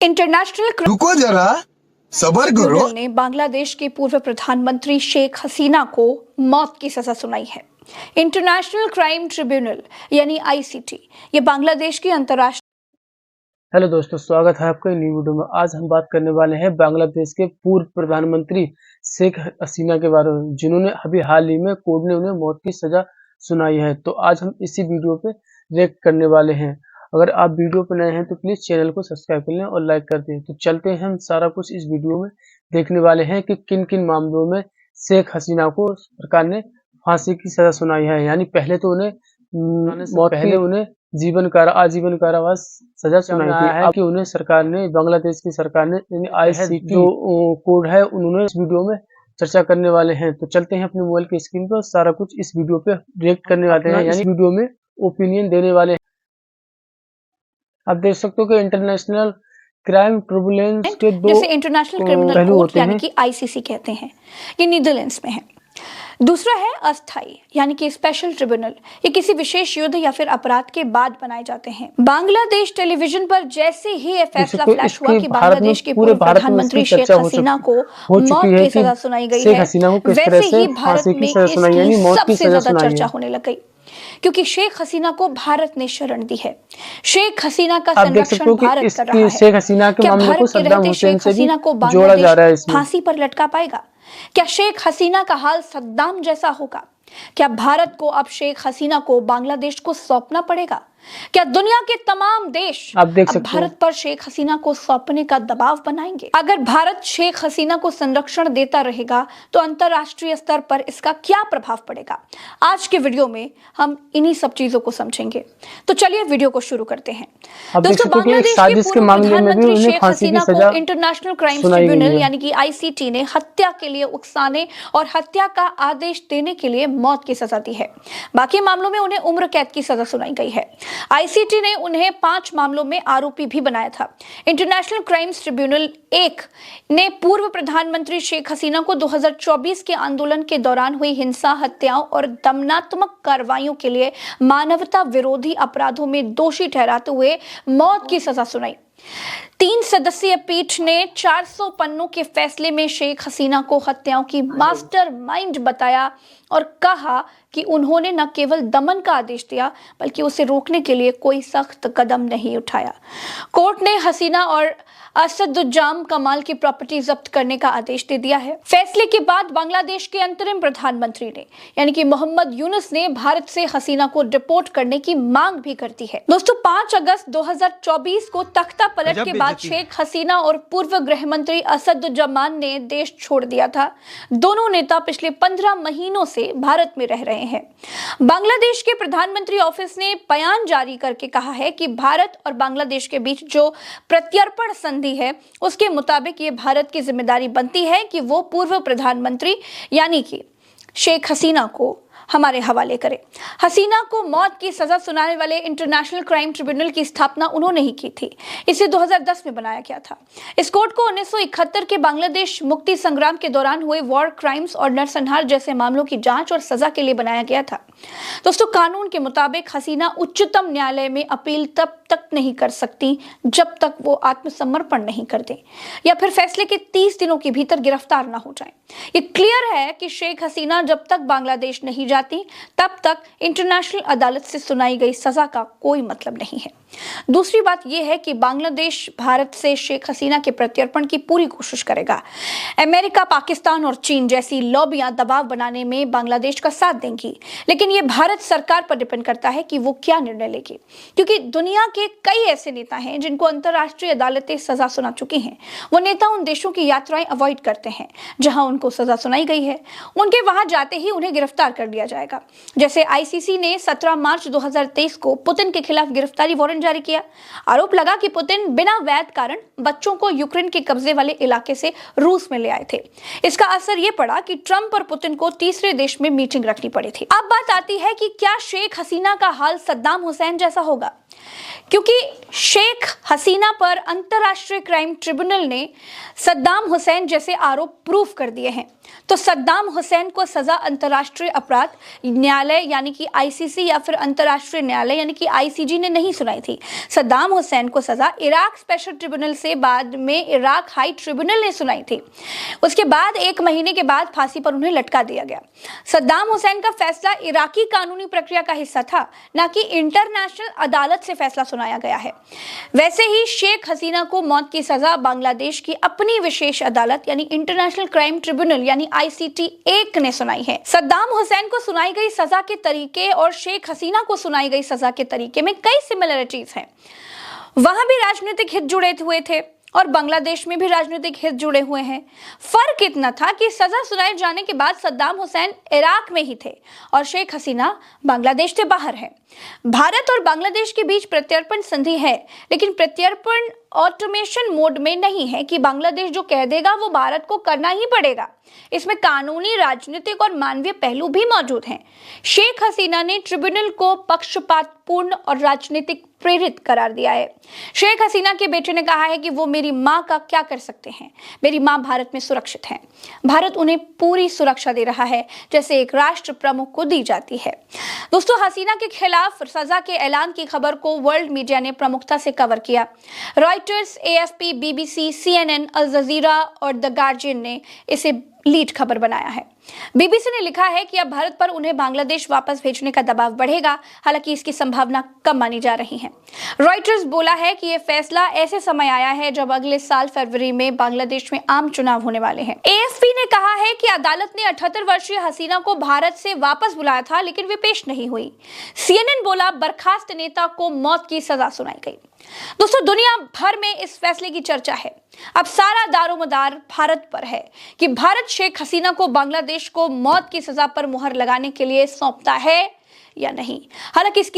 International रुको जरा, सबर करो। ट्रिब्यूनल ने बांग्लादेश के पूर्व प्रधानमंत्री शेख हसीना को मौत की सजा सुनाई है। इंटरनेशनल क्राइम ट्रिब्यूनल यानी आईसीटी ये बांग्लादेश की अंतर्राष्ट्रीय। हेलो दोस्तों, स्वागत है आपका न्यू वीडियो में। आज हम बात करने वाले हैं बांग्लादेश के पूर्व प्रधानमंत्री शेख हसीना के बारे में, जिन्होंने अभी हाल ही में कोर्ट ने उन्हें मौत की सजा सुनाई है। तो आज हम इसी वीडियो पे रिएक्ट करने वाले हैं। अगर आप वीडियो पर नए हैं तो प्लीज चैनल को सब्सक्राइब कर लें और लाइक कर दें। तो चलते हैं, हम सारा कुछ इस वीडियो में देखने वाले हैं कि किन किन मामलों में शेख हसीना को सरकार ने फांसी की सजा सुनाई है। यानी पहले तो उन्हें उन्हें आजीवन कारावास सजा सुनाई थी। अब कि उन्हें सरकार ने, बांग्लादेश की सरकार ने आईसीटी जो कोड है, उन्होंने इस वीडियो में चर्चा करने वाले हैं। तो चलते हैं अपने मोबाइल की स्क्रीन पर, सारा कुछ इस वीडियो पे रिएक्ट करने वाले हैं, यानी वीडियो में ओपिनियन देने वाले हैं। आप देख सकते हो कि इंटरनेशनल क्राइम ट्रिब्यूनल के दो जैसे इंटरनेशनल क्रिमिनल कोर्ट यानी कि आईसीसी कहते हैं, ये नीदरलैंड्स में है। दूसरा है अस्थाई यानी कि स्पेशल ट्रिब्यूनल, ये किसी विशेष युद्ध या फिर अपराध के बाद बनाए जाते हैं। बांग्लादेश टेलीविजन पर जैसे ही ये फैसला फ्लैश हुआ कि बांग्लादेश के पूर्व प्रधानमंत्री शेख हसीना को मौत की सजा सुनाई गई है, वैसे ही भारत में इसकी सबसे ज्यादा चर्चा होने लग गई, क्योंकि शेख हसीना को भारत ने शरण दी है। शेख हसीना का संरक्षण भारत कर रहा है। शेख हसीना के मामले को सद्दाम हुसैन से भी जोड़ा जा रहा है। फांसी पर लटका पाएगा क्या? शेख हसीना का हाल सद्दाम जैसा होगा क्या? भारत को अब शेख हसीना को बांग्लादेश को सौंपना पड़ेगा क्या? दुनिया के तमाम देश अब भारत पर शेख हसीना को सौंपने का दबाव बनाएंगे? अगर भारत शेख हसीना को संरक्षण देता रहेगा तो अंतरराष्ट्रीय स्तर पर इसका क्या प्रभाव पड़ेगा? आज के वीडियो में हम इन्हीं सब चीजों को समझेंगे। तो चलिए वीडियो को शुरू करते हैं। दोस्तों, बांग्लादेश के पूर्व प्रधानमंत्री शेख हसीना को इंटरनेशनल क्राइम ट्रिब्यूनल यानी कि आईसीटी ने हत्या के लिए उकसाने और हत्या का आदेश देने के लिए मौत की सजा दी है। बाकी मामलों में उन्हें उम्र कैद की सजा सुनाई गई है। आईसीटी ने उन्हें 5 मामलों में आरोपी भी बनाया था। इंटरनेशनल क्राइम्स ट्रिब्यूनल 1 ने पूर्व प्रधानमंत्री शेख हसीना को 2024 के आंदोलन के दौरान हुई हिंसा, हत्याओं और दमनात्मक कार्रवाइयों के लिए मानवता विरोधी अपराधों में दोषी ठहराते हुए मौत की सजा सुनाई। 3 सदस्यीय पीठ ने 400 पन्नों के फैसले में शेख हसीना को हत्याओं की मास्टरमाइंड बताया और कहा कि उन्होंने न केवल दमन का आदेश दिया बल्कि उसे रोकने के लिए कोई सख्त कदम नहीं उठाया। कोर्ट ने हसीना और असदुज्जाम कमाल की प्रॉपर्टी जब्त करने का आदेश दे दिया है। फैसले के बाद बांग्लादेश के अंतरिम प्रधानमंत्री ने यानी कि मोहम्मद यूनुस ने भारत से हसीना को डिपोर्ट करने की मांग भी कर दी है। दोस्तों, 5 अगस्त 2024 को तख्ता पलट के बाद शेख हसीना और पूर्व गृह मंत्री असदुज्जमान ने देश छोड़ दिया था। दोनों नेता पिछले 15 महीनों से भारत में रह रहे हैं। बांग्लादेश के प्रधानमंत्री ऑफिस ने बयान जारी करके कहा है कि भारत और बांग्लादेश के बीच जो प्रत्यर्पण संधि है, उसके मुताबिक ये भारत की जिम्मेदारी बनती है कि वो पूर्व प्रधानमंत्री यानी कि शेख हसीना को हमारे हवाले करे। हसीना को मौत की सजा सुनाने वाले इंटरनेशनल क्राइम ट्रिब्यूनल की स्थापना उन्होंने ही की थी। इसे 2010 में बनाया गया था। इस कोर्ट को 1971 के बांग्लादेश मुक्ति संग्राम के दौरान हुए वॉर क्राइम्स और नरसंहार जैसे मामलों की जांच और सजा के लिए बनाया गया था। दोस्तों, कानून के मुताबिक हसीना उच्चतम न्यायालय में अपील तब तक नहीं कर सकती जब तक वो आत्मसमर्पण नहीं कर दे या फिर फैसले के 30 दिनों के भीतर गिरफ्तार ना हो जाए। ये क्लियर है कि शेख हसीना जब तक बांग्लादेश नहीं जाती तब तक इंटरनेशनल अदालत से सुनाई गई सजा का कोई मतलब नहीं है। दूसरी बात यह है कि बांग्लादेश भारत से शेख हसीना के प्रत्यर्पण की पूरी कोशिश करेगा। अमेरिका, पाकिस्तान और चीन जैसी लॉबियां दबाव बनाने में बांग्लादेश का साथ देंगी, लेकिन यह भारत सरकार पर डिपेंड करता है कि वो क्या निर्णय लेगी, क्योंकि दुनिया के कई ऐसे नेता हैं जिनको अंतरराष्ट्रीय अदालतें सजा सुना चुकी हैं। वो नेता उन देशों की यात्राएं अवॉइड करते हैं जहां उनको सजा सुनाई गई है। उनके वहां जाते ही उन्हें गिरफ्तार कर लिया जाएगा। जैसे आईसीसी ने 17 मार्च 2023 को पुतिन के खिलाफ गिरफ्तारी वारंट जारी किया। आरोप लगा कि पुतिन बिना वैध कारण बच्चों को यूक्रेन के कब्जे वाले इलाके से रूस में ले आए थे। इसका असर यह पड़ा कि ट्रंप और पुतिन को तीसरे देश में मीटिंग रखनी पड़ी थी। अब बात आती है कि क्या शेख हसीना का हाल सद्दाम हुसैन जैसा होगा? क्योंकि शेख हसीना पर अंतर्राष्ट्रीय क्राइम ट्रिब्यूनल ने सद्दाम हुसैन जैसे आरोप प्रूफ कर दिए हैं, तो सद्दाम हुसैन को सजा अंतर्राष्ट्रीय अपराध न्यायालय यानी कि आईसीसी या फिर अंतर्राष्ट्रीय न्यायालय यानी कि आईसीजे ने नहीं सुनाई थी। सद्दाम हुसैन को सजा इराक स्पेशल ट्रिब्यूनल से बाद में इराक हाई ट्रिब्यूनल ने सुनाई थी। उसके बाद 1 महीने के बाद फांसी पर उन्हें लटका दिया गया। सद्दाम हुसैन का फैसला इराकी कानूनी प्रक्रिया का हिस्सा था, न कि इंटरनेशनल अदालत से फैसला सुनाया गया है। वैसे ही शेख हसीना को मौत की सजा बांग्लादेश की अपनी विशेष अदालत यानी इंटरनेशनल क्राइम ट्रिब्यूनल यानी आईसीटी 1 ने सुनाई है। सद्दाम हुसैन को सुनाई गई सजा के तरीके और शेख हसीना को सुनाई गई सजा के तरीके में कई सिमिलरिटीज हैं। वहां भी राजनीतिक हित जुड़े हुए थे और बांग्लादेश में भी राजनीतिक हित जुड़े हुए हैं। फर्क इतना था कि सजा सुनाए जाने के बाद सद्दाम हुसैन इराक में ही थे और शेख हसीना बांग्लादेश से बाहर है। भारत और बांग्लादेश के बीच प्रत्यर्पण संधि है, लेकिन प्रत्यर्पण ऑटोमेशन मोड में नहीं है कि बांग्लादेश जो कह देगा वो भारत को करना ही पड़ेगा। इसमें कानूनी, राजनीतिक और मानवीय पहलू भी मौजूद हैं। शेख हसीना ने ट्रिब्यूनल को पक्षपातपूर्ण और राजनीतिक प्रेरित करार दिया है। शेख हसीना के बेटे ने कहा है कि वो मेरी मां का क्या कर सकते हैं, मेरी मां भारत में सुरक्षित है, भारत उन्हें पूरी सुरक्षा दे रहा है जैसे एक राष्ट्र प्रमुख को दी जाती है। दोस्तों, हसीना के खिलाफ सजा के ऐलान की खबर को वर्ल्ड मीडिया ने प्रमुखता से कवर किया। रॉयटर्स, एएफपी, बीबीसी, सीएनएन, अल जजीरा और द गार्जियन ने इसे लीड खबर बनाया है। बीबीसी ने लिखा है कि अब भारत पर उन्हें बांग्लादेश वापस भेजने का दबाव बढ़ेगा, हालांकि इसकी संभावना कम मानी जा रही है। रॉयटर्स बोला है कि यह फैसला ऐसे समय आया है जब अगले साल फरवरी में बांग्लादेश में आम चुनाव होने वाले हैं। एएफपी ने कहा है कि अदालत ने 78 वर्षीय हसीना को भारत से वापस बुलाया था, लेकिन वे पेश नहीं हुई। सीएनएन बोला बर्खास्त नेता को मौत की सजा सुनाई गई। दोस्तों, दुनिया भर में इस फैसले की चर्चा है। अब सारा दारोमदार भारत पर है कि भारत शेख हसीना को बांग्लादेश को मौत की सजा पर मुहर लगाने के लिए सौंपता है या नहीं। हालांकि इसकी